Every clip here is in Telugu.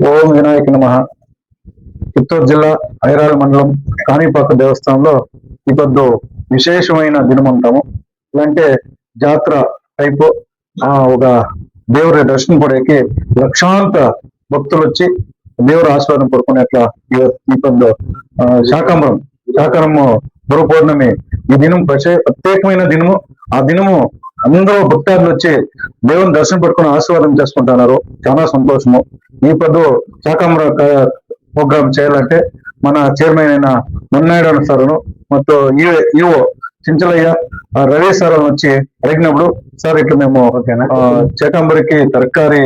ఓం వినాయక నమః. చిత్తూరు జిల్లా ఐరాల మండలం కాణిపాక దేవస్థానంలో ఇప్పుడు విశేషమైన దినం అంటాము. ఇలాంటి జాతర టైపు ఒక దేవుడి దర్శనం పడేకి లక్షాంత భక్తులు వచ్చి దేవుడు ఆశీర్వాదం కోరుకునే అట్లా ఇప్పుడు శాకాంబరం గురు పౌర్ణమి ఈ దినం ప్రత్యేకమైన దినము. ఆ దినము అందరూ భక్తాదులు వచ్చి దేవుని దర్శనం పెట్టుకుని ఆశీర్వాదం చేసుకుంటున్నారు. చాలా సంతోషము. ఈ పొద్దు శాకాంబర ప్రోగ్రామ్ చేయాలంటే మన చైర్మన్ అయిన మున్నాయుడు సార్ను ಮತ್ತು ఈవో చించలయ్య రవి సార్ వచ్చి అడిగినప్పుడు సార్ ఇట్లా మేము శాకాంబరికి తరకారి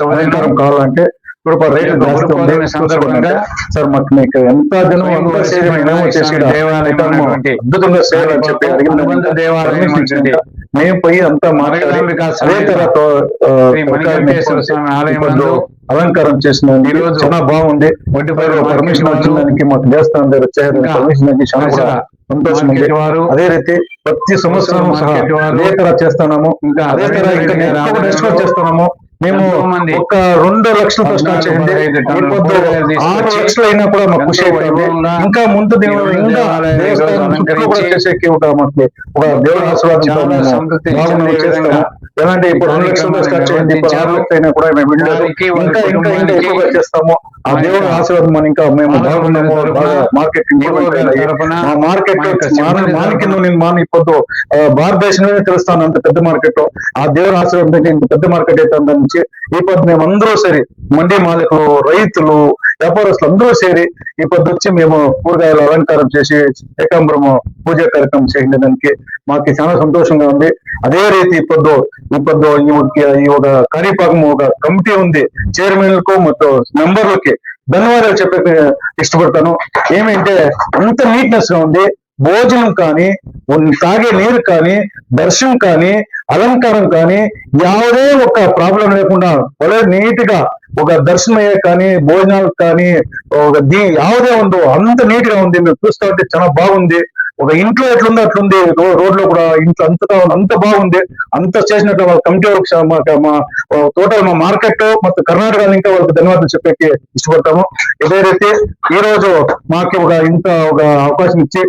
అలంకారం కావాలంటే ఇప్పుడు రేట్లు జాస్తి ఉంది సార్ మాకు మీకు ఎంత జనం అద్భుతంగా సేవ అని చెప్పి అడిగిన మేము పోయి అంతా మాట్లాడి అదే తర్వాత అలంకారం చేసిన చాలా బాగుంది. పర్మిషన్ వచ్చిందానికి మాకు దేవస్థానం దగ్గర పర్మిషన్ చాలా సంతోషం ఉంది. అదే రీతి ప్రతి సంవత్సరం అదే తర చేస్తున్నాము. అదే తర ఇంకా చేస్తున్నాము. మేము ఒక 2 లక్షలతో స్టార్ట్ చేయండి. 6 లక్షలు అయినా కూడా మాకు ఖుషి అయిపోయింది. ఇంకా ముందు చేసేకి ఒక దేవుడు ఆశీర్వాదం చేస్తాము. ఎలాంటి ఇప్పుడు 2 లక్షలతో స్టార్ట్ చేయండి. 6 లక్షలు అయినా కూడా మేము ఇంకా ఎక్కువగా చేస్తాము. ఆ దేవుడు ఆశీర్వాదం మనం ఇంకా మేము బాగున్నాము. మార్కెటింగ్ నేను ఇప్పుడు భారతదేశంలోనే తెలుస్తాను అంత పెద్ద మార్కెట్. ఆ దేవుడు ఆశీర్వాదం ఇంత పెద్ద మార్కెట్ అయితే నుంచి ఈ పొద్దు మేము అందరూ సేరి మండి మాలికులు, రైతులు, వ్యాపారస్తులు అందరూ సేరి ఈ పొద్దు వచ్చి మేము కూరగాయలు అలంకారం చేసి ఏకాంబరము పూజా కార్యక్రమం చేయడానికి మాకు చాలా సంతోషంగా ఉంది. అదే రీతి ఈ పొద్దు ఈ ఒక కాణిపాకం ఒక కమిటీ ఉంది. చైర్మన్లకు ಮತ್ತು మెంబర్లకి ధన్యవాదాలు చెప్పే ఇష్టపడతాను. ఏమంటే అంత నీట్నెస్ గా ఉంది. భోజనం కానీ, తాగే నీరు కానీ, దర్శనం కానీ, అలంకారం కానీ ಯಾವುದೇ ఒక ప్రాబ్లం లేకుండా ఒಳ್ಳೆ నీట్ గా ఒక దర్శనం అయ్యే కానీ, భోజనాలు కానీ ಯಾವುದೇ అంత నీట్ గా ఉంది. మీరు చూస్తా ఉంటే చాలా బాగుంది. ఒక ఇంట్లో ఎట్లుందో అట్లుంది. రోడ్ లో కూడా ఇంట్లో అంత బాగుంది. అంత చేసినట్టు వాళ్ళ కమిటీ టోటల్ మా మార్కెట్ ಮತ್ತು కర్ణాటక ఇంకా వాళ్ళకి ధన్యవాదాలు చెప్పేకి ఇష్టపడతాము. ఇదే రీతి ఈ రోజు మాకు ఇంత అవకాశం ఇచ్చి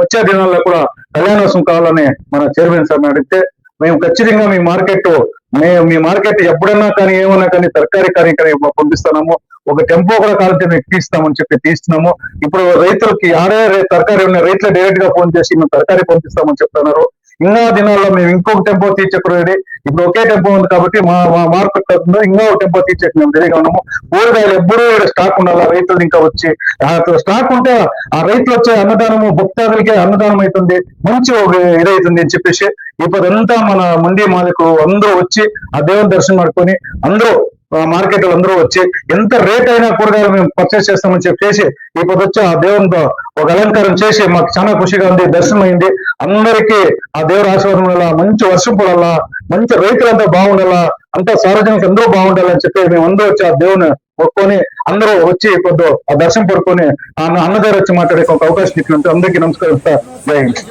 వచ్చే దినాల్లో కూడా కళ్యాణోత్సవం కావాలని మన చైర్మన్ సార్ అడిగితే మేము ఖచ్చితంగా మీ మార్కెట్ ఎప్పుడన్నా కానీ ఏమన్నా కానీ తరకారీ కానీ పంపిస్తున్నాము. ఒక టెంపో కూడా కావాలంటే మేము తీస్తామని చెప్పి తీస్తున్నాము. ఇప్పుడు రైతులకి ఆడే తరకారీ ఉన్న రైతులు డైరెక్ట్ గా ఫోన్ చేసి మేము తరకారీ పంపిస్తామని చెప్తున్నారు. ఇంకా దినాల్లో మేము ఇంకొక టెంపో తీర్చకూడదు. ఇప్పుడు ఒకే టెంపో ఉంది కాబట్టి మా మార్కెట్ ఇంకా ఒక టెంపో తీర్చేకి మేము రెడీగా ఉన్నాము. కూరగాయలు ఎప్పుడూ స్టాక్ ఉండాలి. రైతులు ఇంకా వచ్చి స్టాక్ ఉంటే ఆ రైతులు వచ్చే అన్నదానము భక్తాదులకే అన్నదానం అవుతుంది. మంచి ఇదవుతుంది అని చెప్పేసి ఇప్పుడంతా మన మండి మాలికులు అందరూ వచ్చి ఆ దేవుని దర్శనం ಮಾಡ್కొని అందరూ మార్కెట్ అందరూ వచ్చి ఎంత రేట్ అయినా కూరగాయలు మేము పర్చేస్ చేస్తామని చెప్పేసి ఇప్పుడు వచ్చి ఆ దేవునితో ఒక అలంకారం చేసి మాకు చాలా ఖుషిగా ఉంది. దర్శనం అయింది. అందరికీ ఆ దేవుడు ఆశీర్వాదం వల్ల మంచి వర్షం పడాలా, మంచి రైతులంతా బాగుండాలా, అంతా సార్వజనిక అందరూ బాగుండాలని చెప్పి మేము అందరూ వచ్చి ఆ దేవుని మొక్కుకొని అందరూ వచ్చి ఇప్పుడు ఆ దర్శనం పడుకొని అన్నగారు వచ్చి మాట్లాడే ఒక అవకాశం ఇట్లుంటే అందరికీ నమస్కరిస్తా. జై హింద్.